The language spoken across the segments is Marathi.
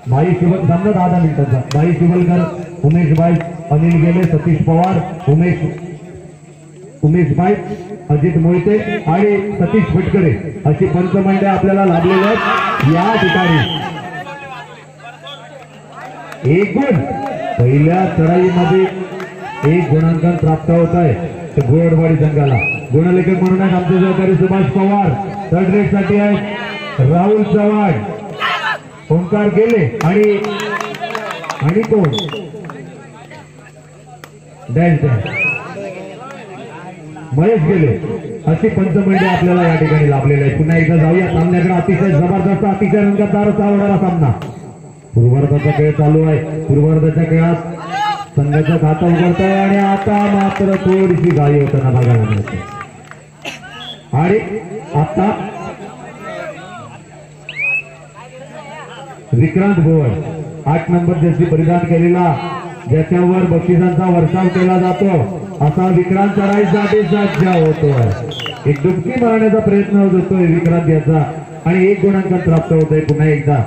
भाई शिवल सामना 10 मिनिटांचा भाई शिवलकर उमेश भाई अनिल गेले सतीश पवार उमेश भाई अजित मोहिते आणि सतीश फटकरे अशी पंचमंडळे आपल्याला लाभलेले आहेत या ठिकाणी। एक गुण पहिल्या चढाईमध्ये 1 गुणांकन प्राप्त होत आहे घोडवाडी संघाला। गुणलेखक म्हणून आहेत आमचे सहकारी सुभाष पवार, थर्ड रेट साठी आहेत राहुल चव्हाण, ओंकार गेले आणि कोण डॅश महेश गेले अशी पंचमंडळे आपल्याला या ठिकाणी लाभलेले आहेत। पुन्हा एकदा जाऊया सामन्याकडे। अतिशय जबरदस्त अतिशय रंगतदार होणारा सामना। पूर्वार्धाचा खेळ चालू आहे। पूर्वार्धाच्या खेळात संघाचं खातं उघडत आहे आणि आता मात्र थोडीशी घाई होताना बघायला मिळते। आणि आता विक्रांत गोवळ 8 नंबर जर्सी परिधान केलेला ज्याच्यावर बक्षिसांचा वर्षाव केला जातो असा विक्रांत चढाईसाठी सज्ज होतोय। एक डुबकी मारण्याचा प्रयत्न होतोय विक्रांत याचा आणि 1 गुणांकन प्राप्त होतोय पुन्हा एकदा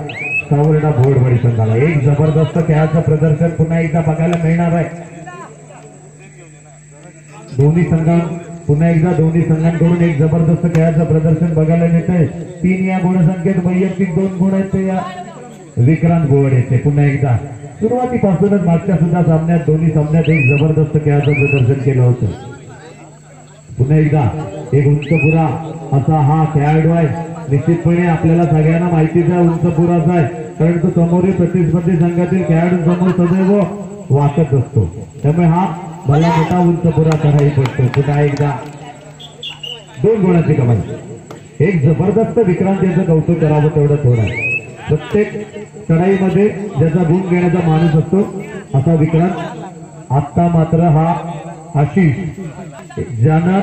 सावर्डा घोडवाडी संघाला। एक जबरदस्त खेळाचं प्रदर्शन पुन्हा एकदा बघायला मिळणार आहे। दोन्ही संघांकडून एक जबरदस्त खेळाचं प्रदर्शन बघायला मिळतंय। 3 या गुणसंख्येत वैयक्तिक 2 गुण आहेत ते या विक्रांत गोवळ येते। पुन्हा एकदा सुरुवातीपासूनच मागच्या सुद्धा सामन्यात दोन्ही सामन्यात एक जबरदस्त खेळाचं प्रदर्शन केलं होतं। पुन्हा एकदा एक उंचपुरा असा हा खेळाडू आहे। निश्चितपणे आपल्याला सगळ्यांना माहितीच आहे उंचपुराचा आहे कारण तो समोरील प्रतिस्पर्धी संघातील खेळाडूंसमोर सदैव वाकत असतो त्यामुळे हा भला मोठा उंचपुरा चढाई पडतो। पुन्हा एकदा 2 गुणांची कमाई। एक जबरदस्त विक्रांत याचं कौतुक करावं तेवढं थोडं आहे। प्रत्येक चढाईमध्ये ज्याचा गुण घेण्याचा माणूस असतो असा विक्रांत। आता मात्र हा आशिष ज्यानं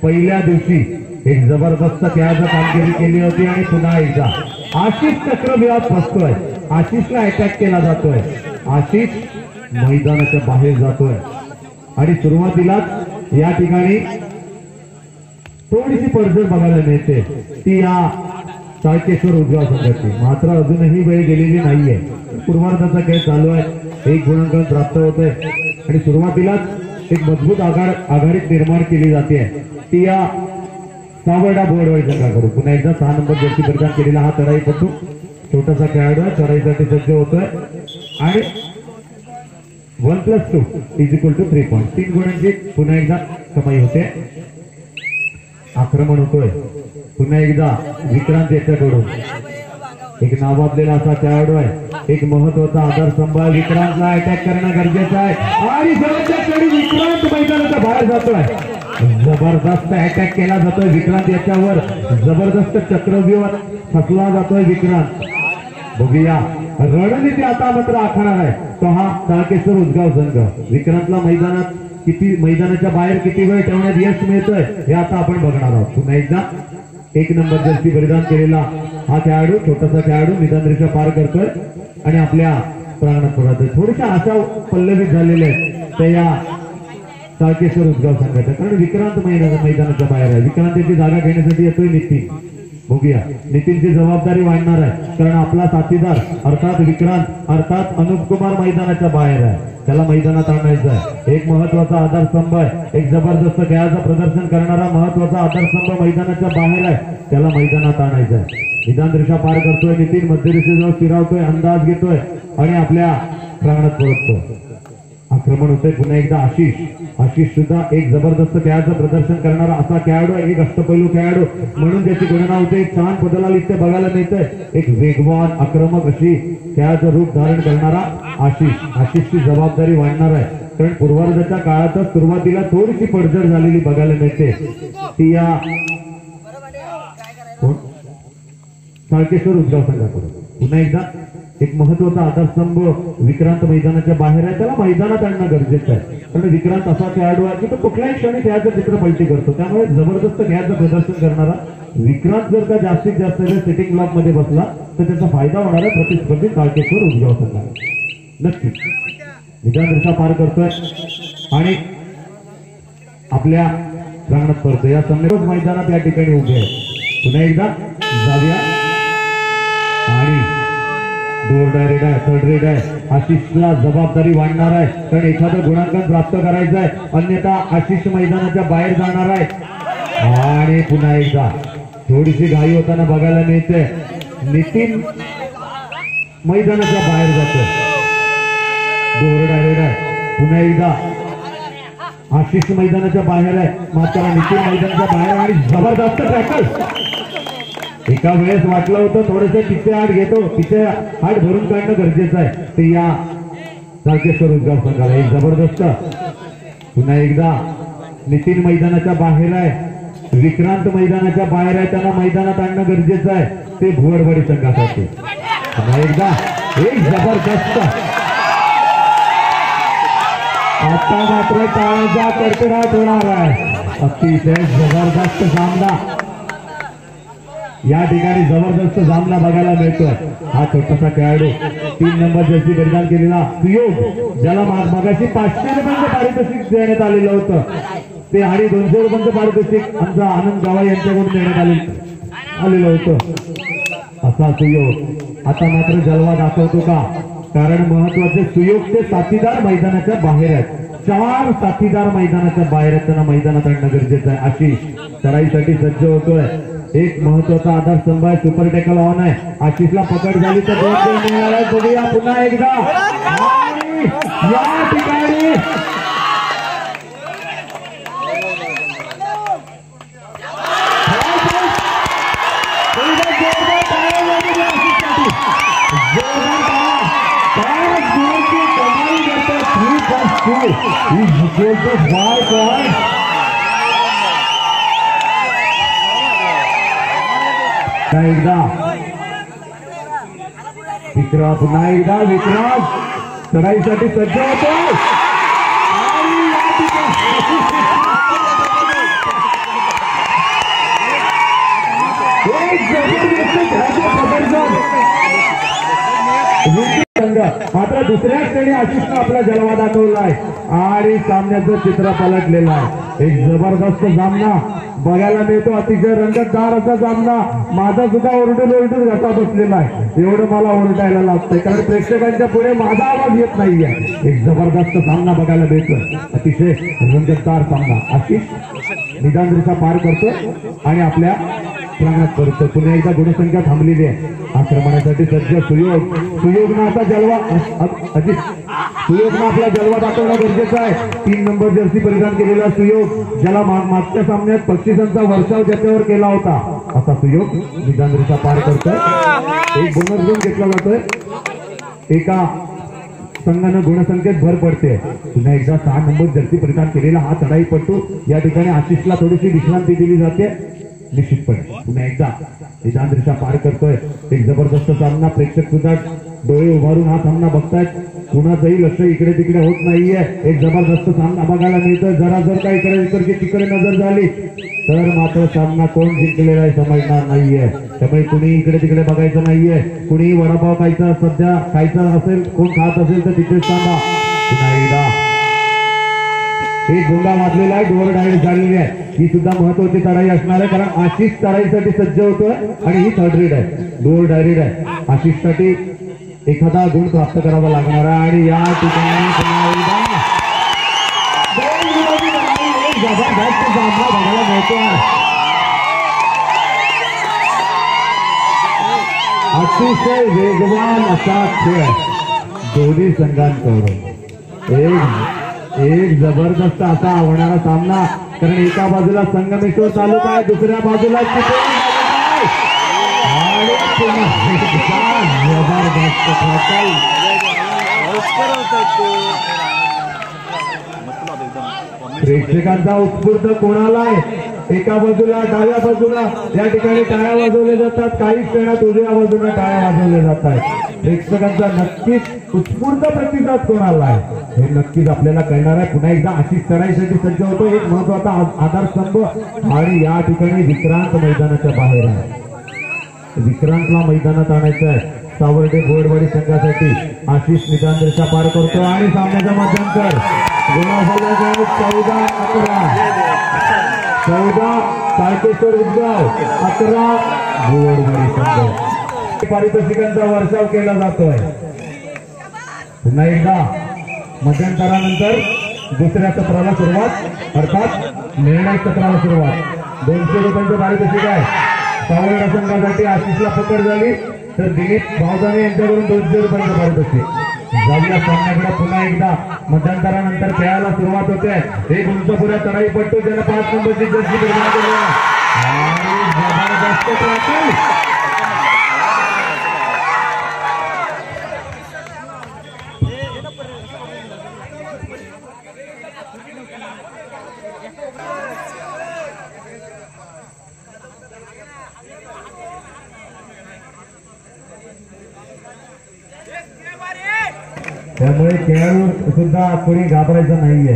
पहिल्या दिवशी एक जबरदस्त खेळाची कामगिरी केली होती आणि पुन्हा एकदा आशिष चक्रव्यूहात फसतोय। आशिषला अटॅक केला जातोय। आशिष मैदानाच्या बाहेर जातोय आणि सुरुवातीलाच या ठिकाणी थोडीशी पडझड बघायला मिळते ती या चाळकेश्वर उजगाव संघाची। मात्र अजूनही वेळ गेलेली नाहीये। पूर्वार्धाचा खेळ चालू आहे। 1 गुणांकन प्राप्त होतोय आणि सुरुवातीलाच एक मजबूत आघाडी निर्माण केली जाते ती या सावर्डा घोडवाडी संघाकडून। पुन्हा एकदा 6 नंबर जर्सी परिधान केलेला हा चढाईपटू छोटासा खेळाडू आहे चढाईसाठी सज्ज होतोय आणि 1+2 = 3 पॉइंट। 3 गुणांची पुन्हा एकदा कमाई होते। आक्रमण होतोय पुन्हा एकदा विक्रांत याच्याकडून। एक नावाजलेला असा खेळाडू आहे। एक महत्वाचा आधारस्तंभ आहे। विक्रांतला अटॅक करणं गरजेचं आहे आणि शेवटच्या क्षणी विक्रांत मैदानाच्या बाहेर जातोय। जबरदस्त अटॅक केला जातोय विक्रांत याच्यावर। जबरदस्त चक्रव्यूहात फसला जातोय विक्रांत। बघूया रणनीती आता मात्र आखणार आहे तो हा चाळकेश्वर उजगाव संघ। विक्रांतला मैदानाच्या बाहेर किती वेळ ठेवण्यात यश मिळतंय हे आता आपण बघणार आहोत। पुन्हा एकदा 1 नंबर जर्सी परिधान केलेला हा खेळाडू छोटासा खेळाडू निदान रेषा पार करतोय आणि आपल्या प्राणात पडतोय। थोड्याशा आशा पल्लवित झालेल्या आहेत त्या या चाळकेश्वर उजगाव संघाच्या कारण विक्रांत मैदानाच्या बाहेर आहे। विक्रांतीची जागा घेण्यासाठी येतोय नितीन। बघूया नितीनची जबाबदारी वाढणार आहे कारण आपला साथीदार अर्थात विक्रांत अर्थात अनुप कुमार मैदानाच्या बाहेर आहे। त्याला मैदानात आणायचं आहे। एक महत्वाचा आधारस्तंभ आहे। एक जबरदस्त खेळाचं प्रदर्शन करणारा महत्वाचा आधारस्तंभ मैदानाच्या बाहेर आहे त्याला मैदानात आणायचं आहे। निदान रेषा पार करतोय नितीन मध्यरेषेजवळ स्थिरावतोय अंदाज घेतोय आणि आपल्या प्राणात परततोय। आक्रमण होतंय पुन्हा एकदा आशिष सुद्धा एक जबरदस्त खेळाचं प्रदर्शन करणारा असा खेळाडू आहे। एक अष्टपैलू खेळाडू म्हणून ज्याची गणना होते। एक छान बदलाला इथे बघायला मिळतंय। एक वेगवान आक्रमक अशी खेळाचं रूप धारण करणारा आशिषची जबाबदारी वाढणार आहे कारण पूर्वार्धाच्या काळातच सुरुवातीला थोडीशी पडझड झालेली बघायला मिळते ती या चाळकेश्वर उजगाव संघाकडून। पुन्हा एकदा एक महत्वाचा आधारस्तंभ विक्रांत मैदानाच्या बाहेर आहे त्याला मैदानात आणणं गरजेचं आहे कारण विक्रांत असा खेळाडू आहे की तो कुठल्याही क्षणी खेळाचं चित्र पलटी करतो। त्यामुळे जबरदस्त खेळाचं प्रदर्शन करणारा विक्रांत जर का जास्तीत जास्त वेळ सेटिंग ब्लॉक मध्ये बसला तर त्याचा फायदा होणार आहे प्रतिस्पर्धी चाळकेश्वर उजगाव संघाला। नक्की निदान रेषा पार करतोय आणि आपल्या प्राणात पडतोय। या संमेलन मैदानात या ठिकाणी उभे आहे। पुन्हा एकदा जाऊया आणि डोर डायरेक्ट आहे, थर्ड रेड आहे. आशिषला जबाबदारी वाढणार आहे, कारण एखादं गुणांकन प्राप्त करायचं आहे, अन्यथा आशिष मैदानाच्या बाहेर जाणार आहे. आणि पुन्हा एकदा थोडीशी घाई होताना बघायला मिळते. नितीन मैदानाच्या बाहेर जातो. डोर डायरेक्ट आहे, पुन्हा एकदा आशिष मैदानाच्या बाहेर आहे, मात्र नितीन मैदानाच्या बाहेर. आणि जबरदस्त टॅकल. एका वेळेस वाटलं होतं थोडस पिछे हात घेतो, पिछे हात भरून काढणं गरजेचं आहे. ते या सारखेश्वर रोजगार संघाला एक जबरदस्त. पुन्हा एकदा नितीन मैदानाच्या बाहेर आहे, विक्रांत मैदानाच्या बाहेर आहे, त्यांना मैदानात आणणं गरजेचं आहे. ते भुवडवाडी संघासाठी पुन्हा एकदा एक जबरदस्त. आता मात्र टाळ्याचा कडकडाट होणार आहे. अतिशय जबरदस्त सामना या ठिकाणी जबरदस्त सामना बघायला मिळतोय. हा छोटासा खेळाडू 3 नंबर जर्सी परिधान केलेला सुयोग, ज्याला मागाशी 500 रुपयांचं पारितोषिक देण्यात आलेलं होतं, ते आणि 200 रुपयांचं पारितोषिक आमचा आनंद गावा यांच्याकडून देण्यात आलेलं होतं. असा सुयोग आता मात्र जलवा दाखवतो का? कारण महत्वाचे सुयोग ते साथीदार मैदानाच्या बाहेर आहेत. 4 साथीदार मैदानाच्या बाहेर आहेत, त्यांना मैदानात आणणं गरजेचं आहे. आशिष चढाईसाठी सज्ज होतोय. एक महत्वाचा आधारस्तंभ आहे, सुपर टॅकल ऑन आहे. आशिषला पकड झाली तर 2 गोल मिळणार आहे. बघूया पुन्हा एकदा. या ठिकाणी एकदा विक्रांत, पुन्हा एकदा विक्रांत चढाईसाठी सज्ज होतो. मात्र दुसऱ्या श्रेणी आशिषनं आपला जलवा दाखवलाय आणि सामन्याचं चित्र पलटलेलं आहे. एक जबरदस्त सामना बघायला मिळतो. अतिशय रंगतदार असा सामना. माझा सुद्धा ओरडून घसा बसलेला आहे. एवढं मला ओरडायला लागतंय, कारण प्रेक्षकांच्या पुढे माझा आवाज येत नाहीये. एक जबरदस्त सामना बघायला मिळतोय. अतिशय रंगतदार सामना. आशिष निदान रेषा पार करतो आणि आपल्या प्राणात करतो. पुन्हा एकदा गुणसंख्या थांबलेली आहे. आक्रमणासाठी सज्ज सुयोग. सुयोगनं आता जलवा सुयोगनं आपला जलवा दाखवणं गरजेचं आहे. 3 नंबर जर्सी परिधान केलेला सुयोग, ज्याला मागच्या सामन्यात बक्षिसांचा वर्षाव ज्याच्यावर केला होता, असा सुयोग निदान रेषा पार करतोय. एक बोनस गुण घेतला जातोय. एका संघानं गुणसंख्येत भर पडते. पुन्हा एकदा 6 नंबर जर्सी परिधान केलेला हा चढाईपटू, या ठिकाणी आशिषला थोडीशी विश्रांती दिली जाते निश्चितपणे. पुन्हा एकदा निदान रेषा पार करतोय. एक जबरदस्त सामना. प्रेक्षक सुद्धा डोळे उभारून हा सामना बघतायत. कुणाचंही लक्ष इकडे तिकडे होत नाहीये. एक जबरदस्त सामना बघायला मिळतोय. जरा जर काही इकडची तिकडे नजर झाली तर मात्र सामना कोण जिंकलेला आहे समजणार नाहीये. त्यामुळे कुणी इकडे तिकडे बघायचं नाहीये. कुणी वडापाव खायचा सध्या खायचा असेल, कोण खात असेल तर तिथेच थांबा. पुन्हा एकदा एक गोंगा वाजलेला आहे. डोर डायरेक्ट झालेली आहे. ही सुद्धा महत्वाची चढाई असणार आहे, कारण आशिष चढाईसाठी सज्ज होतोय आणि ही थर्ड रेड आहे. डोर डायरेक्ट आहे. आशिषसाठी एखादा गुण प्राप्त करावा लागणार आहे आणि या ठिकाणी जबरदस्त सामना बघायला मिळतो. अतिशय वेगवान असा खेळ दोन्ही संघांकडून. एक जबरदस्त असा होणारा सामना, कारण एका बाजूला संगमेश्वर तालुका आहे, दुसऱ्या बाजूला प्रेक्षकांचा उत्स्फूर्त कोणाला आहे. एका बाजूला डाव्या बाजूला या ठिकाणी टाळ्या वाजवल्या जातात, काही क्षणात उजव्या बाजूला टाळ्या वाजवल्या जातात. प्रेक्षकांचा नक्कीच उत्स्फूर्त प्रतिसाद कोणाला आहे हे नक्कीच आपल्याला कळणार आहे. पुन्हा एकदा आशिष चढाईसाठी सज्ज होतो. एक महत्वाचा आधारस्तंभ आणि या ठिकाणी विक्रांत मैदानाच्या बाहेर आहे. विक्रांतला मैदानात आणायचं आहे. सावर्डे भुवडवाडी संघासाठी आशिष निदान रेषा पार करतो आणि सामन्याचा मध्यंतर 14 तारकेश्वर उद्गाव 11 भुवडवाडी संघ. पारितोषिकांचा वर्षाव केला जातोय। पुन्हा एकदा मध्यंतरानंतर दुसऱ्या सत्राला सुरुवात अर्थात निर्णय सत्राला सुरुवात। 200 रुपयांचं पारितोषिक आहे। सावळा संघासाठी आशिषला पकड झाली तर दिलीप भावदाने यांच्याकडून 200 रुपयांचं पारितोषिक। जाऊया सामन्याकडे पुन्हा एकदा मध्यंतरानंतर खेळायला सुरुवात होते। एक उंचपुऱ्या चढाईपट्टू ज्याला 5 नंबरची जर्सी निर्माण केली आणि जबरदस्त टॅकल। त्यामुळे खेळाडू सुद्धा कोणी घाबरायचं नाहीये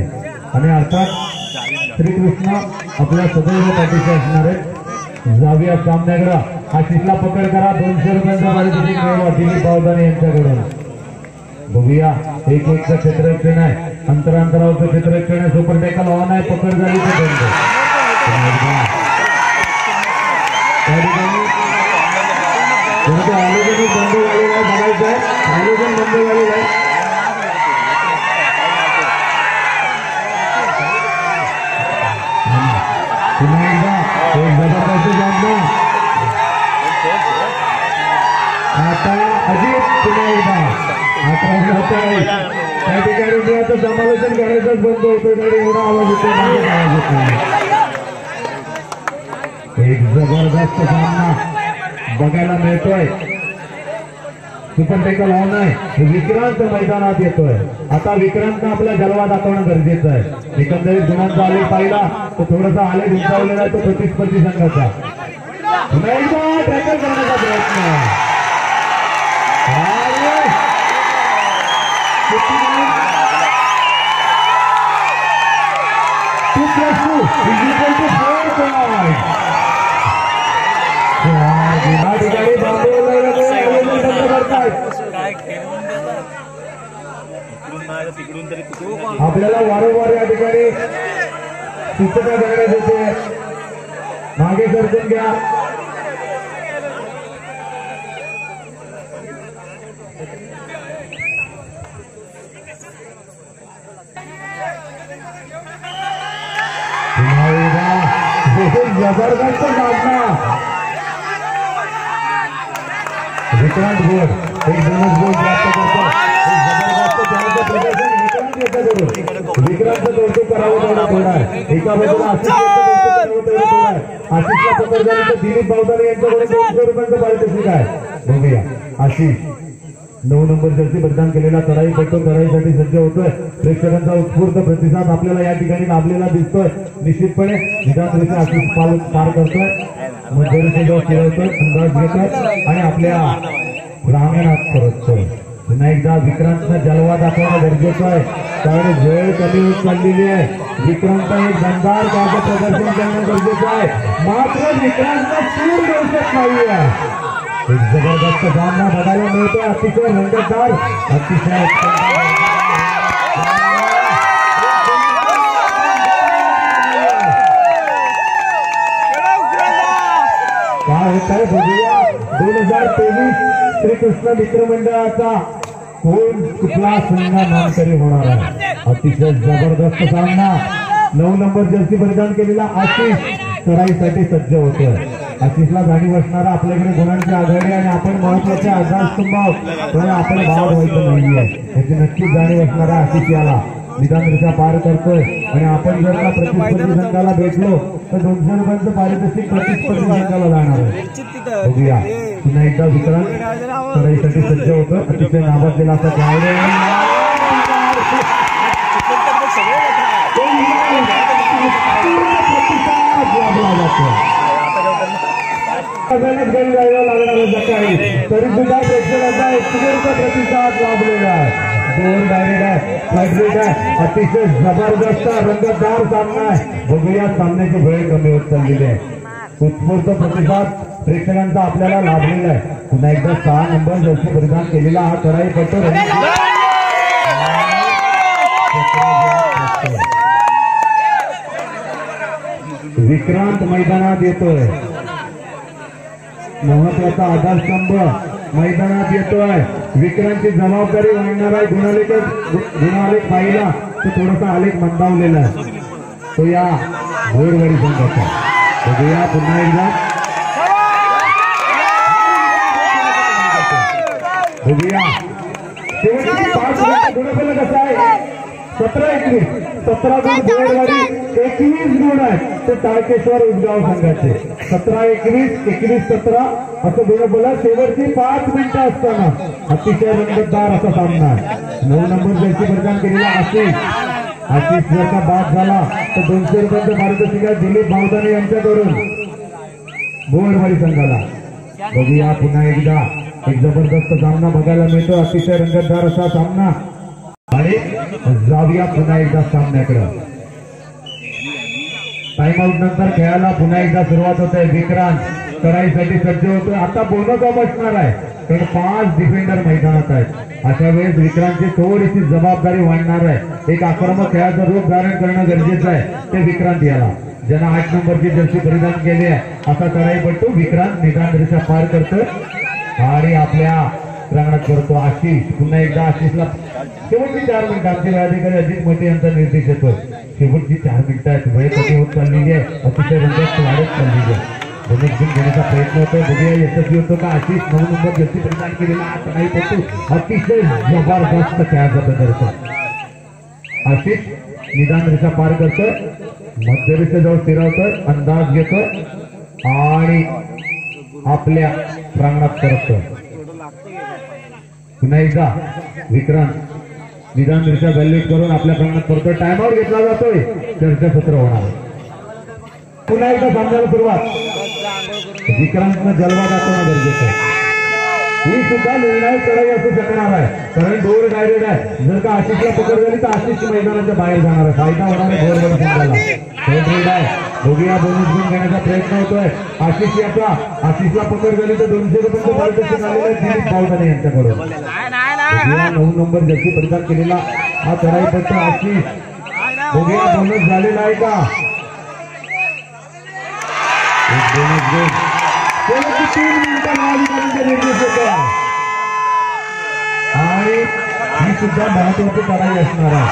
आणि अर्थात श्रीकृष्ण आपल्या सदैव पाठीशी असणार आहे। जाऊया सामन्याकडे आशिषला पकड करा 200 रुपयांचा पारितोषिक मिळवा दिलीप भावदाने यांच्याकडून। बघूया एक क्षेत्ररक्षण आहे अंतरावरचं क्षेत्ररक्षण आहे सुपर टॅकल ऑन आहे पकड झाली तर बंद। आयोजन बंद झालेलं आहे बघायचं आहे आयोजन बंद झालेलं आहे। पुन्हा एकदा एक जबरदस्त सामना आता अजित पुन्हा एकदा त्या ठिकाणी मी आता समालोचन करायचंच बंद होतो तरी एवढा आवाज होतो माझ्या आवाज होतो। एक जबरदस्त सामना बघायला मिळतोय सुपर टॅकल ऑन आहे विक्रांत मैदानात येतोय। आता विक्रांत आपला जलवा दाखवणं गरजेचं आहे। एकंदरीत गुणांचा आलेख पाहिला तो थोडासा आलेख उंचावलेला आहे तो प्रतिस्पर्धी संघाचा। पुन्हा एकदा टॅकल करण्याचा प्रयत्न आपल्याला वारंवार या ठिकाणी सूचना करण्यात येते मागे सरकून घ्या। जबरदस्त सामना विक्रांत बोर्ड एक बोनस गोल प्राप्त करतो। जबरदस्त प्रदर्शन विक्रांतचं कौतुक करावं तेवढा थोडा आहे। एका बाजूला आशिषला पकड झाली तर दिलीप भावदाने यांच्याकडे 200 रुपयांचं पारितोषिक आहे। बघूया आशिष 9 नंबर जर्सी परिधान केलेला चढाईपट्टू चढाईसाठी सज्ज होतोय। प्रेक्षकांचा उत्स्फूर्त प्रतिसाद आपल्याला या ठिकाणी लाभलेला दिसतोय। निश्चितपणे निदानरीत्या आशिष पार करतोय मध्यरेषेजवळ खेळतोय अंदाज घेतोय आणि आपल्या प्रांगणात परततोय। पुन्हा एकदा विक्रांतनं जलवा दाखवणं गरजेचं आहे कारण वेळ कमी होत चाललेली आहे। विक्रांत एक दमदार कार्य प्रदर्शन करणं गरजेचं आहे मात्र विक्रांतचा सूर दिसत नाहीये। एक जबरदस्त सामना बघायला मिळतोय अतिशय रंगतदार अतिशय काय होत आहे बघूया। 2023 श्रीकृष्ण मित्रमंडळाचा कोण कुठला संघ नामकरी होणार आहे। अतिशय जबरदस्त सामना 9 नंबर जर्सी परिधान केलेला आशिष चढाईसाठी सज्ज होतोय। आशिषला जाणीव असणारा आपल्याकडे गुणांची आघाडी आणि आपण महत्वाचे आधारस्तंभ पण आपण भाव व्हायचं नाहीये याची नक्कीच जाणीव असणारा आशिष याला निदानरीत्या पार करतोय आणि आपण जर का प्रतिस्पर्धी संघाला भेटलो तर 200 रुपयांचं पारितोषिक प्रतिस्पर्धी संघाला जाणार आहे। बघूया पुन्हा एकदा विक्रांत चढाईसाठी सज्ज होतं अतिशय नावाजलेला असा खेळाडू तरी सुद्धा प्रेक्षकांचा उत्स्फूर्त प्रतिसाद लाभलेला आहे। 2 डायरेक्ट आहे फ्लाइट आहे अतिशय जबरदस्त रंगतदार सामना आहे। बघूया सामन्याची वेळ कमी होत चाललेली आहे। उत्स्फूर्त प्रतिसाद प्रेक्षकांचा आपल्याला लाभलेला आहे। पुन्हा एकदा 6 नंबर जर्सी परिधान केलेला हा चढाईपट्टू विक्रांत मैदानात येतोय। महत्वाचा आधारस्तंभ मैदानात येतोय. विक्रांतची जबाबदारी वाढणार आहे. गुणालेख पाहिला तो थोडासा आलेख मंदावलेला आहे तो या घोडवडी संघाचा. बघूया पुन्हा एकदा बघूया शेवटची 5 मिनिटं गुणफल कसं आहे. 17-21 17 गुण घोडवडी 21 गुण आहेत ते तारकेश्वर उदगाव संघाचे. 17-21 21-17 असं गुणफल. शेवटची 5 मिनिटं असताना अतिशय रंगतदार असा सामना. 9 नंबर जर्सी परिधान केलेला आशिष जर का बाद झाला तर 200 रुपयांचं पारितोषिक दिलीप भावदाने यांच्याकडून घोडवडी संघाला. बघूया पुन्हा एकदा एक जबरदस्त सामना बघायला मिळतो. अतिशय रंगतदार असा सामना. आणि जाऊया पुन्हा एकदा सामन्याकडे. टाइम आउट नंतर खेळायला पुन्हा एकदा सुरुवात होते. विक्रांत चढाईसाठी सज्ज होतोय. आता बोनस ऑफ असणार आहे कारण 5 डिफेंडर मैदानात आहेत. अशा वेळेस विक्रांतची थोडीशी जबाबदारी वाढणार आहे. एक आक्रमक खेळाचं रूप धारण करणं गरजेचं आहे. ते विक्रांत याला ज्यांना 8 नंबरची जर्सी परिधान केली आहे असा चढाईपट्टू विक्रांत निदान रेषा पार करतो आणि आपल्या प्रांगणात करतो. आशिष पुन्हा एकदा आशिषला शेवटची 4 मिनिटं आमचे अधिकारी अजित मोठे यांचा निर्देश येतो. शेवटची 4 मिनिटं आहेत. वेळ कमी होत चाललेली आहे. अतिशय रंगत वाढत चाललेली आहे. बोनस गुण घेण्याचा प्रयत्न होतोय. बघूया यशस्वी होतो का. आशिष 9 नंबर जर्सी परिधान केलेला हा चढाईपट्टू अतिशय जबरदस्त खेळाचा प्रदर्शन. आशिष निदान रेषा पार करतोय. मध्यरेषेजवळ स्थिरावतोय. अंदाज घेतोय आणि आपल्या प्रांगणात करतोय. पुन्हा एकदा विक्रांत निदान रेषा गल्लीत करून आपल्या प्रांगणात करतोय. टाइम आउट घेतला जातोय. चर्चासत्र होणार. पुन्हा एकदा सामन्याला सुरुवात. विक्रांतनं जलवा दाखवणं गरजेचं आहे. ही सुद्धा निर्णायक चढाई असू शकणार आहे कारण डोर डायरेक्ट आहे. जर का आशिषला पकड झाली तर आशिष मैदानाच्या बाहेर जाणार आहे. फायदा होणार आहे घोडवडी संघाला. बघूया बोनस गुण घेण्याचा प्रयत्न होतोय. आशिषला पकड झाली तर 200 रुपयांचं पारितोषिक आलेलं आहे दिलीप भावदाने यांच्याकडून. 9 नंबर जर्सी परिधान केलेला हा चढाईपट्टू आशिष. बघूया बोनस झालेला आहे का. बोनस गुण 3 मिनिटं महाविकारांचा निर्देश होता आणि ही सुद्धा महत्वाची चढाई असणार आहे.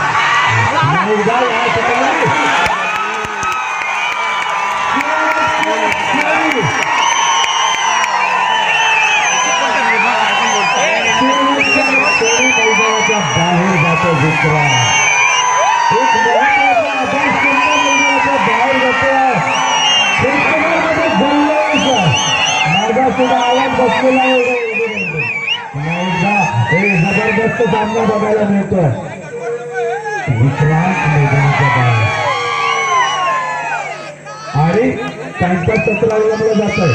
बाहेर जातो विक्रांत. एक महत्वाचा अभ्यास मैदानाच्या बाहेर जातो. माझा सुद्धा आवाज बसलेला जबरदस्त सामना बघायला मिळतोय. विक्रांत मैदानाच्या बाहेर आणि टाइमपास सत्र अवलंबलं जात आहे.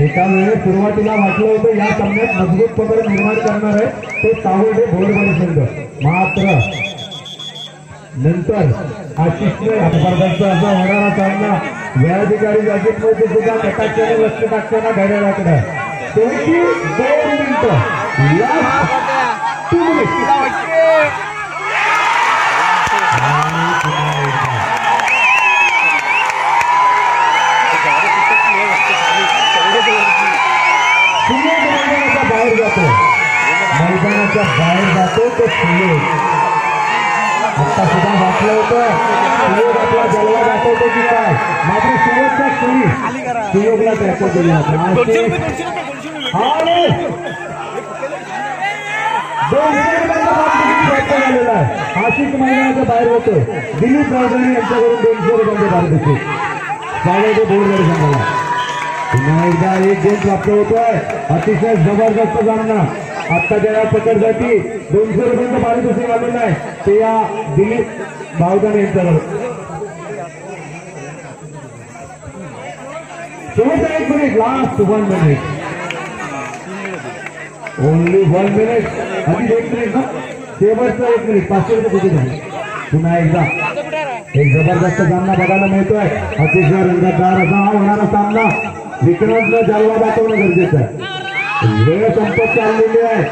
एका वेळेस सुरुवातीला वाटलं होतं या सामन्यात मजबूत पकड निर्माण करणार आहे तो तावडे घोडवडी संघ. मात्र नंतर आशिषने जबरदस्त असा होणारा सामना वेळाधिकारी अजित मोहिते सुद्धा कटाक्षाने लक्ष टाकताना घड्याळाकडे. 2 मिनिटं लास्ट 2 मिनिट. बाहेर जातो. मैदानाच्या बाहेर जातो तो सुयोग. आता सुद्धा वाटलं होतं सुयोग आपला जलवा दाखवतो की काय. मात्र सुयोगचा सुयोगला टॅकल केला. झालेला आहे. आशिष मैदानाच्या बाहेर होतो. दिलीप भावदाने यांच्याकडून 200 रुपयांचे पारितोषिक. स्वागत घोडवडी संघाला. पुन्हा एकदा एक गेम प्राप्त होतोय. अतिशय जबरदस्त सामना. आत्ताच्या या पकडसाठी 200 रुपयांचं पारितोषिक आलेलं आहे ते या दिलीप भावदाने यांच्याकडून. शेवटचा 1 minute last 1 minute. Only 1 minute. आधी 1 मिनिट ना. शेवटचा 1 मिनिट. 500 रुपये कुठे झाले. पुन्हा एकदा एक जबरदस्त सामना बघायला मिळतोय. अतिशय रंगतदार असा हा होणारा सामना. विक्रांतला जलवा दाखवणं गरजेचं आहे. वेळ संपत चाललेली आहे.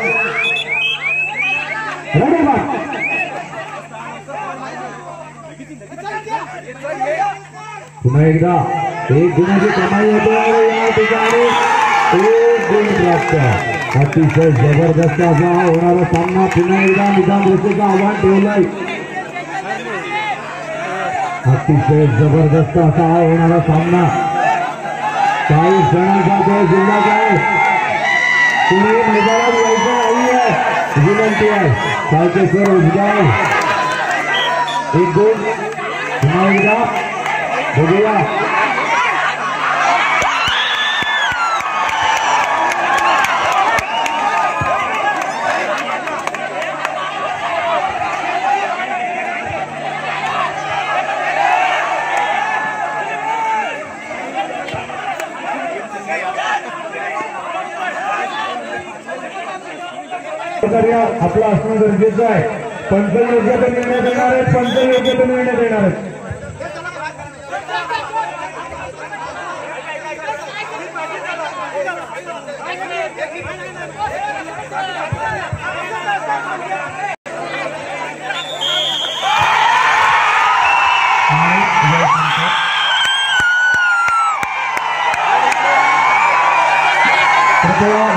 पुन्हा एकदा 1 गुणाची कमाई होते. या ठिकाणी 1 गुण प्राप्त. अतिशय जबरदस्त असा होणारा सामना पुन्हा एकदा निदान रेषेचं आव्हान ठेवलंय. अतिशय जबरदस्त असा होणारा सामना काही क्षणांचा जिल्हा काय पुणे मैदानात यायचं नाही आहे विनंती आहे. कालकेश्वर उजगाव एक गोल पुन्हा एकदा बघूया. आपलं असणं गरजेचं आहे. पंच योग्य तर निर्णय देणार आहेत. पंच योग्य तर निर्णय देणार आहेत. कृपया